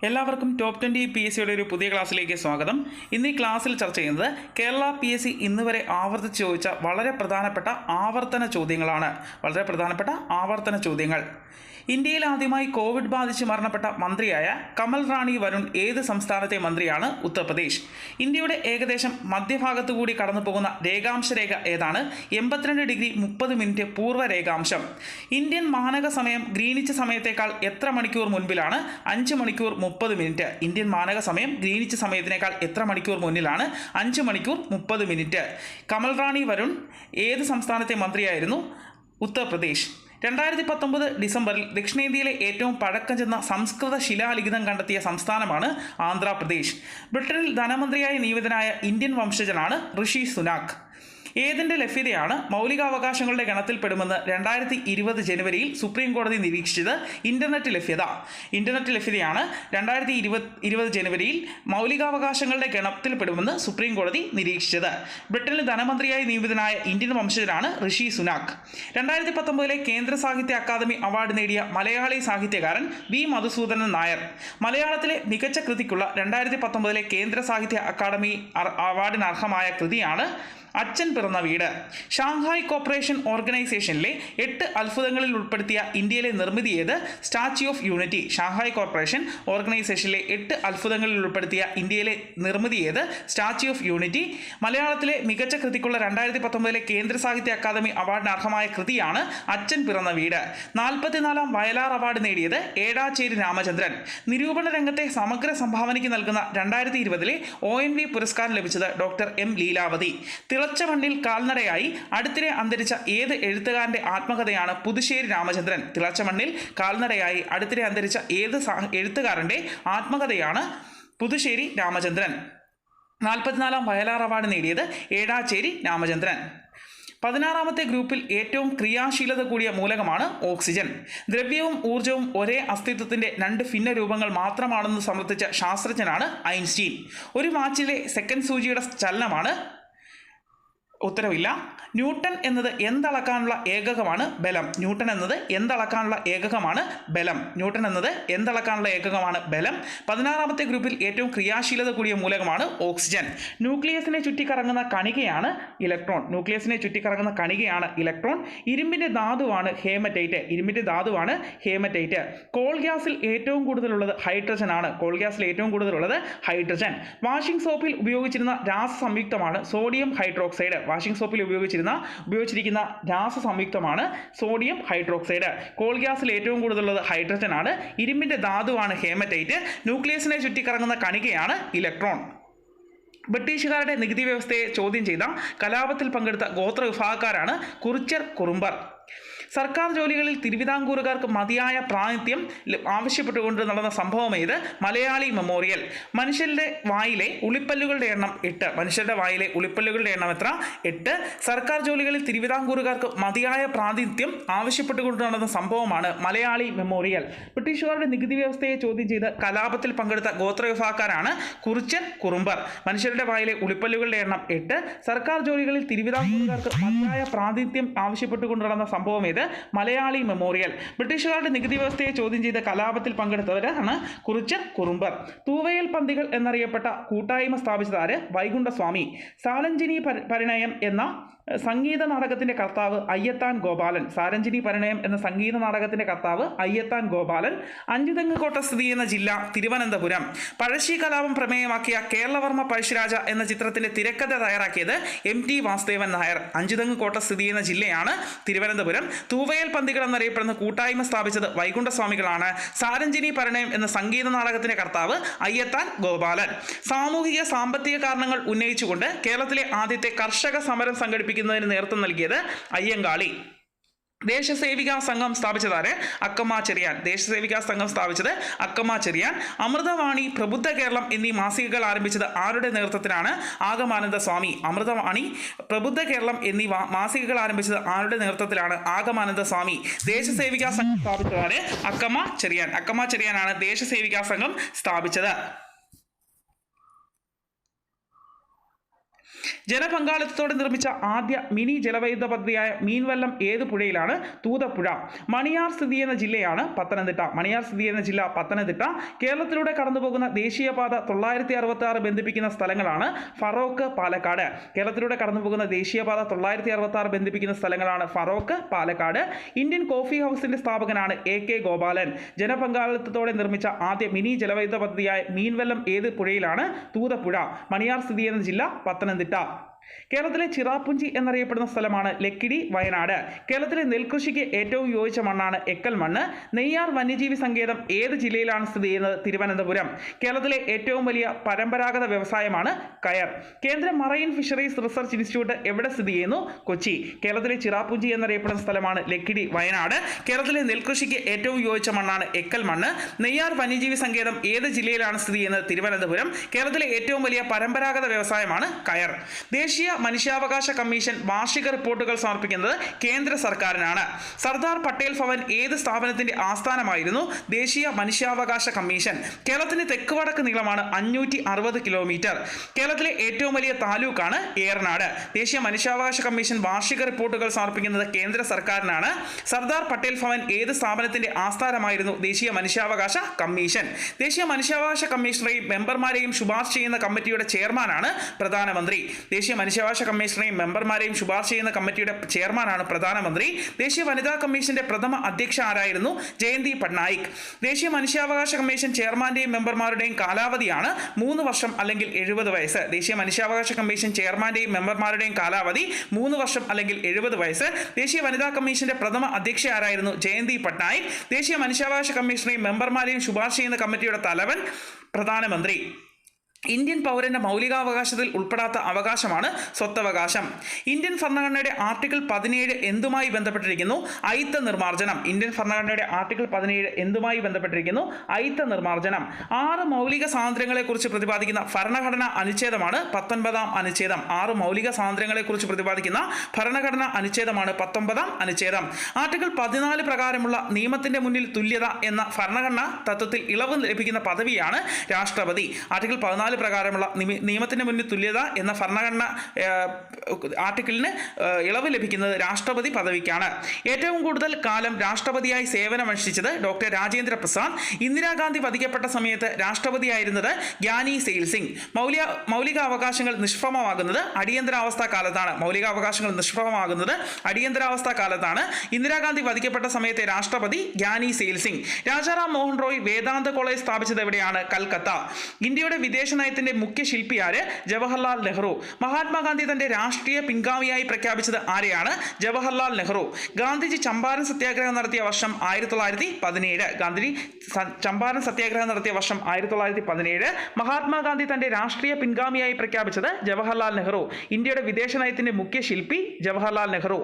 എല്ലാവർക്കും ടോപ്പ് 20 PSCയുടെ ഒരു പുതിയ ക്ലാസ്സിലേക്ക് സ്വാഗതം. ഇന്ന് ഈ ക്ലാസ്സിൽ ചർച്ച ചെയ്യുന്നത് കേരള PSC ഇന്ന് വരെ ആവർത്തിച്ച് ചോദിച്ച വളരെ പ്രധാനപ്പെട്ട ആവർത്തന ചോദ്യങ്ങൾ. ഇന്ത്യയിൽ ആദ്യമായി കോവിഡ് ബാധിച്ച് മരണപ്പെട്ട മന്ത്രിയായ കമൽ റാണി വരുൺ ഏത് സംസ്ഥാനത്തെ മന്ത്രിയാണ്? ഉത്തർപ്രദേശ്. ഇന്ത്യയുടെ ഏകദേശം മധ്യഭാഗത്തു കൂടി കടന്നു പോകുന്ന രേഖാംശ രേഖ ഏതാണ്? 82 ഡിഗ്രി 30 മിനിറ്റ് പൂർവ്വ രേഖാംശം. ഇന്ത്യൻ മാനക സമയം ഗ്രീനിച്ച് സമയത്തേക്കാൾ എത്ര മണിക്കൂർ മുൻപിലാണ്? 5 മണിക്കൂർ 30 മിനിറ്റ്. ഇന്ത്യൻ മാനക സമയം ഗ്രീനിച്ച് സമയത്തിനേക്കാൾ എത്ര മണിക്കൂർ മുന്നിലാണ്? 5 മണിക്കൂർ 30 മിനിറ്റ്. കമൽ റാണി വരുൺ ഏത് സംസ്ഥാനത്തെ മന്ത്രിയായിരുന്നു? ഉത്തർപ്രദേശ്. 2019 ഡിസംബറിൽ ദക്ഷിണേന്ത്യയിലെ ഏറ്റവും പഴക്കം ചെന്ന സംസ്കൃത ശിലാലിഖിതം കണ്ടെത്തിയ സംസ്ഥാനമാണ് ആന്ധ്രാപ്രദേശ്. ബ്രിട്ടനിൽ ധനമന്ത്രിയായി നിയമിതനായ ഇന്ത്യൻ വംശജനാണ് ഋഷി സുനാക്. ഏതിൻ്റെ ലഭ്യതയാണ് മൗലികാവകാശങ്ങളുടെ ഗണത്തിൽപ്പെടുമെന്ന് 2020 ജനുവരിയിൽ സുപ്രീം കോടതി നിരീക്ഷിച്ചത്? ഇന്റർനെറ്റ് ലഭ്യതയാണ് 2020 ജനുവരിയിൽ മൗലികാവകാശങ്ങളുടെ ഗണത്തിൽപ്പെടുമെന്ന് സുപ്രീം കോടതി നിരീക്ഷിച്ചത്. ബ്രിട്ടനിൽ ധനമന്ത്രിയായി നിയമിതനായ ഇന്ത്യൻ വംശജനാണ് ഋഷി സുനാക്. 2019 കേന്ദ്ര സാഹിത്യ അക്കാദമി അവാർഡ് നേടിയ മലയാളി സാഹിത്യകാരൻ വി മധുസൂദനൻ നായർ. മലയാളത്തിലെ മികച്ച കൃതിക്കുള്ള 2019 കേന്ദ്ര സാഹിത്യ അക്കാദമി അവാർഡിന് അർഹമായ കൃതിയാണ് അച്ഛൻ പിറന്ന വീട്. ഷാങ്ഹായ് കോർപ്പറേഷൻ ഓർഗനൈസേഷനിലെ 8 അത്ഭുതങ്ങളിൽ ഉൾപ്പെടുത്തിയ ഇന്ത്യയിലെ നിർമ്മിതി ഏത്? Statue of unity. Shanghai corporation ഓർഗനൈസേഷനിലെ 8 അത്ഭുതങ്ങളിൽ ഉൾപ്പെടുത്തിയ ഇന്ത്യയിലെ നിർമ്മിതി ഏത്? Statue of unity. മലയാളത്തിലെ മികച്ച കൃതിക്കുള്ള 2019 കേന്ദ്ര സാഹിത്യ അക്കാദമി അവാർഡിന് അർഹമായ കൃതിയാണ് അച്ഛൻ പിറന്ന വീട്. 44ാം വയലാർ അവാർഡ് നേടിയത് ഏടാച്ചേരി രാമചന്ദ്രൻ. നിരൂപണ രംഗത്തെ സമഗ്ര സംഭാവനയ്ക്ക് നൽകുന്ന 2020 ONV പുരസ്കാരം ലഭിച്ചത് ഡോക്ടർ M ലീലാവതി. തിളച്ച മണ്ണിൽ കാൽനടയായി അടുത്തിടെ അന്തരിച്ച ഏത് എഴുത്തുകാരൻ്റെ ആത്മകഥയാണ് പുതുശ്ശേരി രാമചന്ദ്രൻ? തിളച്ച മണ്ണിൽ കാൽനടയായി അടുത്തിടെ അന്തരിച്ച ഏത് എഴുത്തുകാരൻ്റെ ആത്മകഥയാണ് പുതുശ്ശേരി രാമചന്ദ്രൻ? 44ാം വയലാർ അവാർഡ് നേടിയത് ഏടാച്ചേരി രാമചന്ദ്രൻ. 16ാമത്തെ ഗ്രൂപ്പിൽ ഏറ്റവും ക്രിയാശീലത കൂടിയ മൂലകമാണ് ഓക്സിജൻ. ദ്രവ്യവും ഊർജവും ഒരേ അസ്തിത്വത്തിൻ്റെ 2 ഭിന്ന രൂപങ്ങൾ മാത്രമാണെന്ന് സമർത്ഥിച്ച ശാസ്ത്രജ്ഞനാണ് ഐൻസ്റ്റീൻ. ഒരു വാച്ചിലെ സെക്കൻഡ് സൂചിയുടെ ചലനമാണ്. ഉത്തരവില്ല. ന്യൂട്ടൺ എന്നത് എന്തളക്കാനുള്ള ഏകകമാണ്? ബലം. ന്യൂട്ടൺ എന്നത് എന്തളക്കാനുള്ള ഏകകമാണ്? ബലം. 16ാമത്തെ ഗ്രൂപ്പിൽ ഏറ്റവും ക്രിയാശീലത കൂടിയ മൂലകമാണ് ഓക്സിജൻ. ന്യൂക്ലിയസിനെ ചുറ്റിക്കറങ്ങുന്ന കണികയാണ് ഇലക്ട്രോൺ. ഇരുമ്പിന്റെ ധാതുവാണ് ഹേമറ്റൈറ്റ്. കോൾ ഗ്യാസിൽ ഏറ്റവും കൂടുതലുള്ളത് ഹൈഡ്രജൻ ആണ്. വാഷിംഗ് സോപ്പിൽ ഉപയോഗിച്ചിരുന്ന രാസസംയുക്തമാണ് സോഡിയം ഹൈഡ്രോക്സൈഡ്. ഉപയോഗിച്ചിരിക്കുന്ന രാസസംയുക്തമാണ് സോഡിയം ഹൈഡ്രോക്സൈഡ്. കോൾ ഗ്യാസിൽ ഏറ്റവും കൂടുതലുള്ളത് ഹൈഡ്രജൻ ആണ്. ഇരുമ്പിന്റെ ധാതുവാണ് ഹേമറ്റൈറ്റ്. ന്യൂക്ലിയസിനെ ചുറ്റിക്കറങ്ങുന്ന കണികയാണ് ഇലക്ട്രോൺ. ബ്രിട്ടീഷുകാരുടെ നികുതി വ്യവസ്ഥയെ ചോദ്യം ചെയ്ത കലാപത്തിൽ പങ്കെടുത്ത ഗോത്ര വിഭാഗക്കാരാണ് കുറിച്യർ കുറുമ്പർ. സർക്കാർ ജോലികളിൽ തിരുവിതാംകൂറുകാർക്ക് മതിയായ പ്രാതിനിധ്യം ആവശ്യപ്പെട്ടുകൊണ്ട് നടന്ന സംഭവം ഏത്? മലയാളി മെമ്മോറിയൽ. മനുഷ്യരുടെ വായിലെ ഉളിപ്പല്ലുകളുടെ എണ്ണം 8. എത്ര? സർക്കാർ ജോലികളിൽ തിരുവിതാംകൂറുകാർക്ക് മതിയായ പ്രാതിനിധ്യം ആവശ്യപ്പെട്ടുകൊണ്ട് നടന്ന സംഭവമാണ് മലയാളി മെമ്മോറിയൽ. ബ്രിട്ടീഷുകാരുടെ നികുതി വ്യവസ്ഥയെ ചോദ്യം ചെയ്ത് കലാപത്തിൽ പങ്കെടുത്ത ഗോത്രവിഭാഗക്കാരാണ് കുറിച്യർ കുറുമ്പർ. മനുഷ്യരുടെ വായിലെ ഉളിപ്പല്ലുകളുടെ എണ്ണം 8. സർക്കാർ ജോലികളിൽ തിരുവിതാംകൂറുകാർക്ക് മതിയായ പ്രാതിനിധ്യം ആവശ്യപ്പെട്ടുകൊണ്ട് നടന്ന സംഭവം ഏത്? മലയാളി മെമ്മോറിയൽ. ബ്രിട്ടീഷുകാരുടെ നികുതി വ്യവസ്ഥയെ ചോദ്യം ചെയ്ത കലാപത്തിൽ പങ്കെടുത്തവരാണ് കുറിച്യർ കുറുമ്പർ. തൂവയൽ പന്തികൾ എന്നറിയപ്പെട്ട കൂട്ടായ്മ സ്ഥാപിച്ചതാര്? വൈകുണ്ഠസ്വാമി. സാരഞ്ജിനി പരിണയം എന്ന സംഗീത നാടകത്തിന്റെ കർത്താവ് അയ്യത്താൻ ഗോപാലൻ. അഞ്ചുതെങ്ങ് കോട്ട സ്ഥിതി ചെയ്യുന്ന ജില്ല തിരുവനന്തപുരം. പഴശ്ശി കലാപം പ്രമേയമാക്കിയ കേരളവർമ്മ പഴശ്ശിരാജ എന്ന ചിത്രത്തിന്റെ തിരക്കഥ തയ്യാറാക്കിയത് MT വാസുദേവൻ നായർ. അഞ്ചുതെങ്ങ് കോട്ട സ്ഥിതി ചെയ്യുന്ന ജില്ലയാണ് തിരുവനന്തപുരം. തൂവയൽ പന്തികൾ എന്നറിയപ്പെടുന്ന കൂട്ടായ്മ സ്ഥാപിച്ചത് വൈകുണ്ഠസ്വാമികളാണ്. സാരഞ്ജിനി പരിണയം എന്ന സംഗീത നാടകത്തിന്റെ കർത്താവ് അയ്യത്താൻ ഗോപാലൻ. സാമൂഹിക സാമ്പത്തിക കാരണങ്ങൾ ഉന്നയിച്ചുകൊണ്ട് കേരളത്തിലെ ആദ്യത്തെ കർഷക സമരം സംഘടിപ്പിക്കുന്നതിന് നേതൃത്വം നൽകിയത് അയ്യങ്കാളി. ദേശസേവികാ സംഘം സ്ഥാപിച്ചതാര്? അക്കമ്മ ചെറിയാൻ. അമൃതവാണി, പ്രബുദ്ധ കേരളം എന്നീ മാസികകൾ ആരംഭിച്ചത് ആരുടെ നേതൃത്വത്തിലാണ്? ആഗമാനന്ദ സ്വാമി. അമൃതവാണി, പ്രബുദ്ധ കേരളം എന്നീ മാസികകൾ ആരംഭിച്ചത് ആരുടെ നേതൃത്വത്തിലാണ്? ആഗമാനന്ദ സ്വാമി. ദേശസേവികാ സംഘം സ്ഥാപിച്ചതാര്? അക്കമ്മ ചെറിയാനാണ് ദേശസേവികാ സംഘം സ്ഥാപിച്ചത്. ജനപങ്കാളിത്തത്തോടെ നിർമ്മിച്ച ആദ്യ മിനി ജലവൈദ്യുത പദ്ധതിയായ മീൻവല്ലം ഏത് പുഴയിലാണ്? തൂതപ്പുഴ. മണിയാർ സ്ഥിതി ചെയ്യുന്ന ജില്ലയാണ് പത്തനംതിട്ട. മണിയാർ സ്ഥിതി ചെയ്യുന്ന ജില്ല പത്തനംതിട്ട. കേരളത്തിലൂടെ കടന്നുപോകുന്ന ദേശീയപാത 966 ബന്ധിപ്പിക്കുന്ന സ്ഥലങ്ങളാണ് ഫറോക്ക്, പാലക്കാട്. കേരളത്തിലൂടെ കടന്നുപോകുന്ന ദേശീയപാത 966 ബന്ധിപ്പിക്കുന്ന സ്ഥലങ്ങളാണ് ഫറോക്ക്, പാലക്കാട്. ഇന്ത്യൻ കോഫി ഹൗസിന്റെ സ്ഥാപകനാണ് AK ഗോപാലൻ. ജനപങ്കാളിത്തത്തോടെ നിർമ്മിച്ച ആദ്യ മിനി ജലവൈദ്യുത പദ്ധതിയായ മീൻവല്ലം ഏത് പുഴയിലാണ്? തൂതപ്പുഴ. മണിയാർ സ്ഥിതി ചെയ്യുന്ന ജില്ല പത്തനംതിട്ട. കേരളത്തിലെ ചിറാപ്പുഞ്ചി എന്നറിയപ്പെടുന്ന സ്ഥലമാണ് ലക്കിടി, വയനാട്. കേരളത്തിലെ നെൽകൃഷിക്ക് ഏറ്റവും യോജിച്ച മണ്ണാണ് എക്കൽ മണ്ണ്. നെയ്യാർ വന്യജീവി സങ്കേതം ഏത് ജില്ലയിലാണ് സ്ഥിതി ചെയ്യുന്നത്? തിരുവനന്തപുരം. കേരളത്തിലെ ഏറ്റവും വലിയ പരമ്പരാഗത വ്യവസായമാണ് കയർ. കേന്ദ്ര മറൈൻ ഫിഷറീസ് റിസർച്ച് ഇൻസ്റ്റിറ്റ്യൂട്ട് എവിടെ സ്ഥിതി ചെയ്യുന്നു? കൊച്ചി. കേരളത്തിലെ ചിറാപ്പുഞ്ചി എന്നറിയപ്പെടുന്ന സ്ഥലമാണ് ലക്കിടി, വയനാട്. കേരളത്തിലെ നെൽകൃഷിക്ക് ഏറ്റവും യോജിച്ച മണ്ണാണ് എക്കൽ മണ്ണ്. നെയ്യാർ വന്യജീവി സങ്കേതം ഏത് ജില്ലയിലാണ് സ്ഥിതി ചെയ്യുന്നത്? തിരുവനന്തപുരം. കേരളത്തിലെ ഏറ്റവും വലിയ പരമ്പരാഗത വ്യവസായമാണ് കയർ. ദേശീയ മനുഷ്യാവകാശ കമ്മീഷൻ വാർഷിക റിപ്പോർട്ടുകൾ സമർപ്പിക്കുന്നത് കേന്ദ്ര സർക്കാരിനാണ്. സർദാർ പട്ടേൽ ഭവൻ ഏത് സ്ഥാപനത്തിന്റെ ആസ്ഥാനമായിരുന്നു? ദേശീയ മനുഷ്യാവകാശ കമ്മീഷൻ. കേരളത്തിന്റെ തെക്ക് വടക്ക് നീളമാണ് 560 കിലോമീറ്റർ. കേരളത്തിലെ ഏറ്റവും വലിയ താലൂക്കാണ് ഏറനാട്. ദേശീയ മനുഷ്യാവകാശ കമ്മീഷൻ വാർഷിക റിപ്പോർട്ടുകൾ സമർപ്പിക്കുന്നത് കേന്ദ്ര സർക്കാരിനാണ്. സർദാർ പട്ടേൽ ഭവൻ ഏത് സ്ഥാപനത്തിന്റെ ആസ്ഥാനമായിരുന്നു? ദേശീയ മനുഷ്യാവകാശ കമ്മീഷൻ. ദേശീയ മനുഷ്യാവകാശ കമ്മീഷണറെയും മെമ്പർമാരെയും ശുപാർശ ചെയ്യുന്ന കമ്മിറ്റിയുടെ ചെയർമാനാണ് പ്രധാനമന്ത്രി. ദേശീയ മനുഷ്യാവകാശ കമ്മീഷണറെയും മെമ്പർമാരെയും ശുപാർശ ചെയ്യുന്ന കമ്മിറ്റിയുടെ ചെയർമാനാണ് പ്രധാനമന്ത്രി. ദേശീയ വനിതാ കമ്മീഷന്റെ പ്രഥമ അധ്യക്ഷ ആരായിരുന്നു? ജയന്തി പട്നായിക്. ദേശീയ മനുഷ്യാവകാശ കമ്മീഷൻ ചെയർമാന്റെയും മെമ്പർമാരുടെയും കാലാവധിയാണ് 3 വർഷം അല്ലെങ്കിൽ 70 വയസ്സ്. ദേശീയ മനുഷ്യാവകാശ കമ്മീഷൻ ചെയർമാന്റെയും മെമ്പർമാരുടെയും കാലാവധി 3 വർഷം അല്ലെങ്കിൽ 70 വയസ്സ്. ദേശീയ വനിതാ കമ്മീഷന്റെ പ്രഥമ അധ്യക്ഷ ആരായിരുന്നു? ജയന്തി പട്നായിക്. ദേശീയ മനുഷ്യാവകാശ കമ്മീഷനെയും മെമ്പർമാരെയും ശുപാർശ ചെയ്യുന്ന കമ്മിറ്റിയുടെ തലവൻ പ്രധാനമന്ത്രി. ഇന്ത്യൻ പൗരന്റെ മൗലികാവകാശത്തിൽ ഉൾപ്പെടാത്ത അവകാശമാണ് സ്വത്തവകാശം. ഇന്ത്യൻ ഭരണഘടനയുടെ ആർട്ടിക്കിൾ 17 എന്തുമായി ബന്ധപ്പെട്ടിരിക്കുന്നു? അയിത്ത നിർമ്മാർജ്ജനം. ഇന്ത്യൻ ഭരണഘടനയുടെ ആർട്ടിക്കിൾ 17 എന്തുമായി ബന്ധപ്പെട്ടിരിക്കുന്നു? അയിത്ത നിർമ്മാർജ്ജനം. 6 മൗലിക സ്വാതന്ത്ര്യങ്ങളെക്കുറിച്ച് പ്രതിപാദിക്കുന്ന ഭരണഘടനാ അനുച്ഛേദമാണ് 19-ാം അനുച്ഛേദം. 6 മൗലിക സ്വാതന്ത്ര്യങ്ങളെക്കുറിച്ച് പ്രതിപാദിക്കുന്ന ഭരണഘടനാ അനുച്ഛേദമാണ് 19-ാം അനുച്ഛേദം. ആർട്ടിക്കിൾ 14 പ്രകാരമുള്ള നിയമത്തിന്റെ മുന്നിൽ തുല്യത എന്ന ഭരണഘടനാ തത്വത്തിൽ ഇളവ് ലഭിക്കുന്ന പദവിയാണ് രാഷ്ട്രപതി. ആർട്ടിക്കിൾ 14 പ്രകാരമുള്ള നിയമത്തിന് മുന്നിൽ തുല്യത എന്ന ഭരണഘടന ആർട്ടിക്കിളിന് ഇളവ് ലഭിക്കുന്നത് രാഷ്ട്രപതി പദവിക്കാണ്. ഏറ്റവും കൂടുതൽ കാലം രാഷ്ട്രപതിയായി സേവനമനുഷ്ഠിച്ചത് ഡോക്ടർ രാജേന്ദ്ര പ്രസാദ്. ഇന്ദിരാഗാന്ധി വധിക്കപ്പെട്ട സമയത്ത് രാഷ്ട്രപതിയായിരുന്നത് ഗ്യാനി സെയിൽ സിംഗ്. മൗലികാവകാശങ്ങൾ നിഷ്പ്രഭമാകുന്നത് അടിയന്തരാവസ്ഥ കാലത്താണ്. മൗലികാവകാശങ്ങൾ നിഷ്പ്രഭമാകുന്നത് അടിയന്തരാവസ്ഥ കാലത്താണ്. ഇന്ദിരാഗാന്ധി വധിക്കപ്പെട്ട സമയത്തെ രാഷ്ട്രപതി ഗ്യാനി സെയിൽ സിംഗ്. രാജാറാം മോഹൻ റോയ് വേദാന്ത കോളേജ് സ്ഥാപിച്ചത് എവിടെയാണ്? കൽക്കത്ത. ഇന്ത്യയുടെ വിദേശ നയത്തിന്റെ മുഖ്യ ശില്പിയാര്? ജവഹർലാൽ നെഹ്റു. മഹാത്മാഗാന്ധി തന്റെ രാഷ്ട്രീയ പിൻഗാമിയായി പ്രഖ്യാപിച്ചത് ആരെയാണ്? ജവഹർലാൽ നെഹ്റു. ഗാന്ധിജി ചമ്പാരൻ സത്യാഗ്രഹം നടത്തിയ വർഷം 1917. ഗാന്ധിജി ചമ്പാരൻ സത്യാഗ്രഹം നടത്തിയ വർഷം 1917. മഹാത്മാഗാന്ധി തന്റെ രാഷ്ട്രീയ പിൻഗാമിയായി പ്രഖ്യാപിച്ചത് ജവഹർലാൽ നെഹ്റു. ഇന്ത്യയുടെ വിദേശ നയത്തിന്റെ മുഖ്യ ശില്പി ജവഹർലാൽ നെഹ്റു.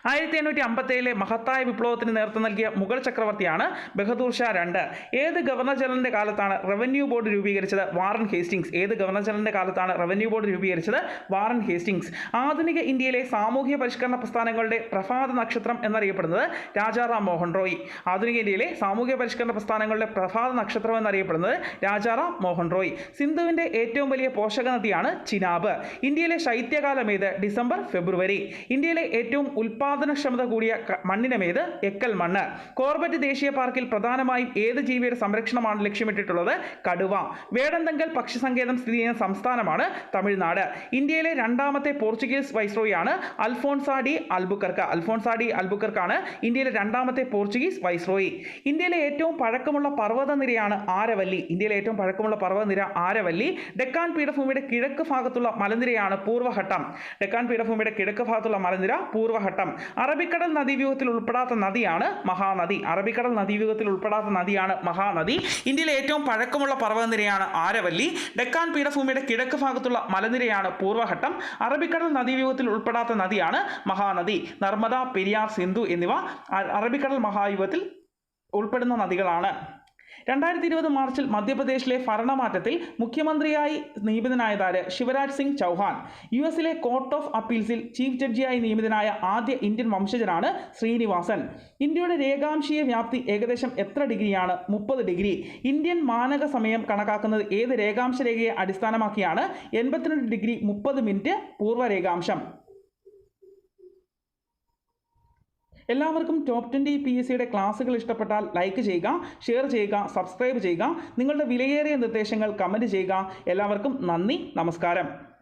1857 മഹത്തായ വിപ്ലവത്തിന് നേതൃത്വം നൽകിയ മുഗൾ ചക്രവർത്തിയാണ് ബഹദൂർ ഷാ II. ഏത് ഗവർണർ ജനറലിന്റെ കാലത്താണ് റവന്യൂ ബോർഡ് രൂപീകരിച്ചത്? Warren Hastings. ഏത് ഗവർണർ ജനറലിന്റെ കാലത്താണ് റവന്യൂ ബോർഡ് രൂപീകരിച്ചത്? Warren Hastings. ആധുനിക ഇന്ത്യയിലെ സാമൂഹ്യ പരിഷ്കരണ പ്രസ്ഥാനങ്ങളുടെ പ്രഭാത നക്ഷത്രം എന്നറിയപ്പെടുന്നത് രാജാറാം മോഹൻ റോയ്. ആധുനിക ഇന്ത്യയിലെ സാമൂഹ്യ പരിഷ്കരണ പ്രസ്ഥാനങ്ങളുടെ പ്രഭാത നക്ഷത്രം എന്നറിയപ്പെടുന്നത് രാജാറാം മോഹൻ റോയ്. സിന്ധുവിന്റെ ഏറ്റവും വലിയ പോഷക നദിയാണ് ചിനാബ്. ഇന്ത്യയിലെ ശൈത്യകാലം ഏത്? ഡിസംബർ, ഫെബ്രുവരി. ഇന്ത്യയിലെ ഏറ്റവും ഉൽപാദനക്ഷമത കൂടിയ മണ്ണിനമേത്? എക്കൽ മണ്ണ്. കോർബറ്റ് ദേശീയ പാർക്കിൽ പ്രധാനമായും ഏത് ജീവിയുടെ സംരക്ഷണമാണ് ലക്ഷ്യമിട്ടിട്ടുള്ളത്? കടുവ. വേടന്തങ്കൽ പക്ഷി സങ്കേതം സ്ഥിതി ചെയ്യുന്ന സംസ്ഥാനമാണ് തമിഴ്നാട്. ഇന്ത്യയിലെ രണ്ടാമത്തെ പോർച്ചുഗീസ് വൈസ്രോയിയാണ് Alfonso de Albuquerque. Alfonso de അൽബുക്കർക്കാണ് ഇന്ത്യയിലെ രണ്ടാമത്തെ പോർച്ചുഗീസ് വൈസ്രോയി. ഇന്ത്യയിലെ ഏറ്റവും പഴക്കമുള്ള പർവ്വതനിരയാണ് ആരവല്ലി. ഇന്ത്യയിലെ ഏറ്റവും പഴക്കമുള്ള പർവ്വതനിര ആരവല്ലി. ഡെക്കാൻ പീഠഭൂമിയുടെ കിഴക്ക് ഭാഗത്തുള്ള മലനിരയാണ് പൂർവ്വഘട്ടം. ഡെക്കാൻ പീഠഭൂമിയുടെ കിഴക്ക് ഭാഗത്തുള്ള മലനിര പൂർവ്വഘട്ടം. അറബിക്കടൽ നദീവ്യൂഹത്തിൽ ഉൾപ്പെടാത്ത നദിയാണ് മഹാനദി. അറബിക്കടൽ നദീവ്യൂഹത്തിൽ ഉൾപ്പെടാത്ത നദിയാണ് മഹാനദി. ഇന്ത്യയിലെ ഏറ്റവും പഴക്കമുള്ള പർവ്വതനിരയാണ് ആരവല്ലി. ഡെക്കാൻ പീഠഭൂമിയുടെ കിഴക്ക് ഭാഗത്തുള്ള മലനിരയാണ് പൂർവ്വഘട്ടം. അറബിക്കടൽ നദീവ്യൂഹത്തിൽ ഉൾപ്പെടാത്ത നദിയാണ് മഹാനദി. നർമ്മദ, പെരിയാർ, സിന്ധു എന്നിവ അറബിക്കടൽ മഹായുഗത്തിൽ ഉൾപ്പെടുന്ന നദികളാണ്. 2020 മാർച്ചിൽ മധ്യപ്രദേശിലെ ഭരണമാറ്റത്തിൽ മുഖ്യമന്ത്രിയായി നിയമിതനായതാര് Shivraj Singh Chouhan. US court of അപ്പീൽസിൽ ചീഫ് ജഡ്ജിയായി നിയമിതനായ ആദ്യ ഇന്ത്യൻ വംശജനാണ് ശ്രീനിവാസൻ. ഇന്ത്യയുടെ രേഖാംശീയ വ്യാപ്തി ഏകദേശം എത്ര ഡിഗ്രിയാണ്? 30 ഡിഗ്രി. ഇന്ത്യൻ മാനക സമയം കണക്കാക്കുന്നത് ഏത് രേഖാംശ രേഖയെ അടിസ്ഥാനമാക്കിയാണ്? 82 ഡിഗ്രി 30 മിനിറ്റ് പൂർവ്വ രേഖാംശം. എല്ലാവർക്കും ടോപ്പ് 20 PSCയുടെ ക്ലാസ്സുകൾ ഇഷ്ടപ്പെട്ടാൽ ലൈക്ക് ചെയ്യുക, ഷെയർ ചെയ്യുക, സബ്സ്ക്രൈബ് ചെയ്യുക. നിങ്ങളുടെ വിലയേറിയ നിർദ്ദേശങ്ങൾ കമൻറ്റ് ചെയ്യുക. എല്ലാവർക്കും നന്ദി, നമസ്കാരം.